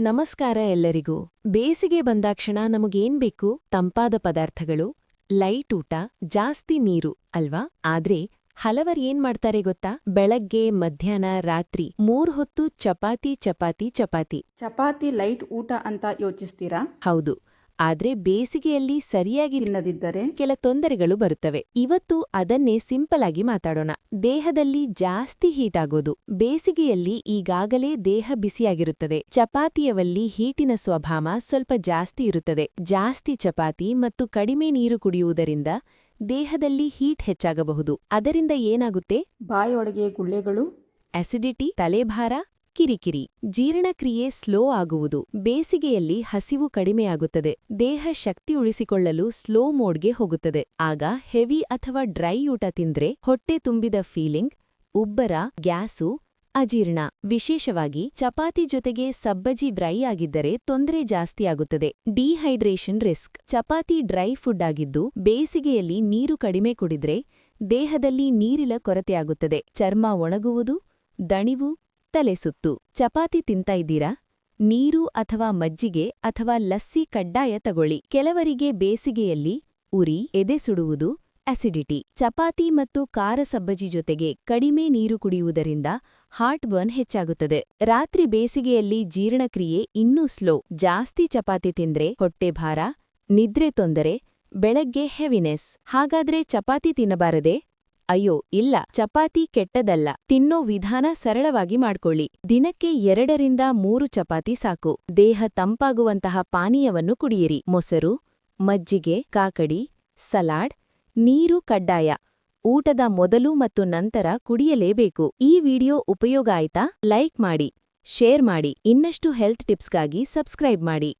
ನಮಸ್ಕಾರ ಎಲ್ಲರಿಗೂ. ಬೇಸಿಗೆ ಬಂದಾಕ್ಷಣ ನಮಗೇನ್ ಬೇಕು? ತಂಪಾದ ಪದಾರ್ಥಗಳು, ಲೈಟ್ ಊಟ, ಜಾಸ್ತಿ ನೀರು ಅಲ್ವಾ? ಆದ್ರೆ ಹಲವರೇನ್ ಮಾಡ್ತಾರೆ ಗೊತ್ತಾ? ಬೆಳಗ್ಗೆ, ಮಧ್ಯಾಹ್ನ, ರಾತ್ರಿ 3 ಹೊತ್ತು ಚಪಾತಿ ಚಪಾತಿ ಚಪಾತಿ. ಚಪಾತಿ ಲೈಟ್ ಊಟ ಅಂತ ಯೋಚಿಸ್ತೀರಾ? ಹೌದು. ಆದ್ರೆ ಬೇಸಿಗೆಯಲ್ಲಿ ಸರಿಯಾಗಿ ತಿನ್ನದಿದ್ದರೆ ಕೆಲ ತೊಂದರೆಗಳು ಬರುತ್ತವೆ. ಇವತ್ತು ಅದನ್ನೇ ಸಿಂಪಲ್ ಆಗಿ ಮಾತಾಡೋಣ. ದೇಹದಲ್ಲಿ ಜಾಸ್ತಿ ಹೀಟ್ ಆಗೋದು. ಬೇಸಿಗೆಯಲ್ಲಿ ಈಗಾಗಲೇ ದೇಹ ಬಿಸಿಯಾಗಿರುತ್ತದೆ. ಚಪಾತಿಯವಲ್ಲಿ ಹೀಟಿನ ಸ್ವಭಾವ ಸ್ವಲ್ಪ ಜಾಸ್ತಿ ಇರುತ್ತದೆ. ಜಾಸ್ತಿ ಚಪಾತಿ ಮತ್ತು ಕಡಿಮೆ ನೀರು ಕುಡಿಯುವುದರಿಂದ ದೇಹದಲ್ಲಿ ಹೀಟ್ ಹೆಚ್ಚಾಗಬಹುದು. ಅದರಿಂದ ಏನಾಗುತ್ತೆ? ಬಾಯೊಳಗೆ ಗುಳ್ಳೆಗಳು, ಅಸಿಡಿಟಿ, ತಲೆಭಾರ, ಕಿರಿಕಿರಿ, ಜೀರ್ಣಕ್ರಿಯೆ ಸ್ಲೋ ಆಗುವುದು. ಬೇಸಿಗೆಯಲ್ಲಿ ಹಸಿವು ಕಡಿಮೆಯಾಗುತ್ತದೆ. ದೇಹ ಶಕ್ತಿ ಉಳಿಸಿಕೊಳ್ಳಲು ಸ್ಲೋ ಮೋಡ್ಗೆ ಹೋಗುತ್ತದೆ. ಆಗ ಹೆವಿ ಅಥವಾ ಡ್ರೈ ಊಟ ತಿಂದ್ರೆ ಹೊಟ್ಟೆ ತುಂಬಿದ ಫೀಲಿಂಗ್, ಉಬ್ಬರ, ಗ್ಯಾಸು, ಅಜೀರ್ಣ. ವಿಶೇಷವಾಗಿ ಚಪಾತಿ ಜೊತೆಗೆ ಸಬ್ಬಜಿ ಡ್ರೈ ಆಗಿದ್ದರೆ ತೊಂದರೆ ಜಾಸ್ತಿಯಾಗುತ್ತದೆ. Dehydration risk. Chapati dry food ಆಗಿದ್ದು ಬೇಸಿಗೆಯಲ್ಲಿ ನೀರು ಕಡಿಮೆ ಕುಡಿದ್ರೆ ದೇಹದಲ್ಲಿ ನೀರಿನ ಕೊರತೆಯಾಗುತ್ತದೆ. ಚರ್ಮ ಒಣಗುವುದು, ದಣಿವು, ತಲೆಸುತ್ತು. ಚಪಾತಿ ತಿಂತಾ ಇದ್ದೀರಾ? ನೀರು ಅಥವಾ ಮಜ್ಜಿಗೆ ಅಥವಾ ಲಸ್ಸಿ ಕಡ್ಡಾಯ ತಗೊಳ್ಳಿ. ಕೆಲವರಿಗೆ ಬೇಸಿಗೆಯಲ್ಲಿ ಉರಿ, ಎದೆ ಸುಡುವುದು, ಅಸಿಡಿಟಿ. ಚಪಾತಿ ಮತ್ತು ಖಾರ ಸಬ್ಬಜಿ ಜೊತೆಗೆ ಕಡಿಮೆ ನೀರು ಕುಡಿಯುವುದರಿಂದ ಹಾರ್ಟ್ ಬರ್ನ್ ಹೆಚ್ಚಾಗುತ್ತದೆ. ರಾತ್ರಿ ಬೇಸಿಗೆಯಲ್ಲಿ ಜೀರ್ಣಕ್ರಿಯೆ ಇನ್ನೂ ಸ್ಲೋ. ಜಾಸ್ತಿ ಚಪಾತಿ ತಿಂದ್ರೆ ಹೊಟ್ಟೆಭಾರ, ನಿದ್ರೆ ತೊಂದರೆ, ಬೆಳಗ್ಗೆ ಹೆವಿನೆಸ್. ಹಾಗಾದ್ರೆ ಚಪಾತಿ ತಿನ್ನಬಾರದೆ? ಅಯ್ಯೋ ಇಲ್ಲ, ಚಪಾತಿ ಕೆಟ್ಟದಲ್ಲ. ತಿನ್ನೋ ವಿಧಾನ ಸರಳವಾಗಿ ಮಾಡ್ಕೊಳ್ಳಿ. ದಿನಕ್ಕೆ 2ರಿಂದ 3 ಚಪಾತಿ ಸಾಕು. ದೇಹ ತಂಪಾಗುವಂತಹ ಪಾನೀಯವನ್ನು ಕುಡಿಯಿರಿ. ಮೊಸರು, ಮಜ್ಜಿಗೆ, ಕಾಕಡಿ, ಸಲಾಡ್, ನೀರು ಕಡ್ಡಾಯ. ಊಟದ ಮೊದಲು ಮತ್ತು ನಂತರ ಕುಡಿಯಲೇಬೇಕು. ಈ ವಿಡಿಯೋ ಉಪಯೋಗ ಆಯ್ತಾ? ಲೈಕ್ ಮಾಡಿ, ಶೇರ್ ಮಾಡಿ. ಇನ್ನಷ್ಟು ಹೆಲ್ತ್ ಟಿಪ್ಸ್ಗಾಗಿ ಸಬ್ಸ್ಕ್ರೈಬ್ ಮಾಡಿ.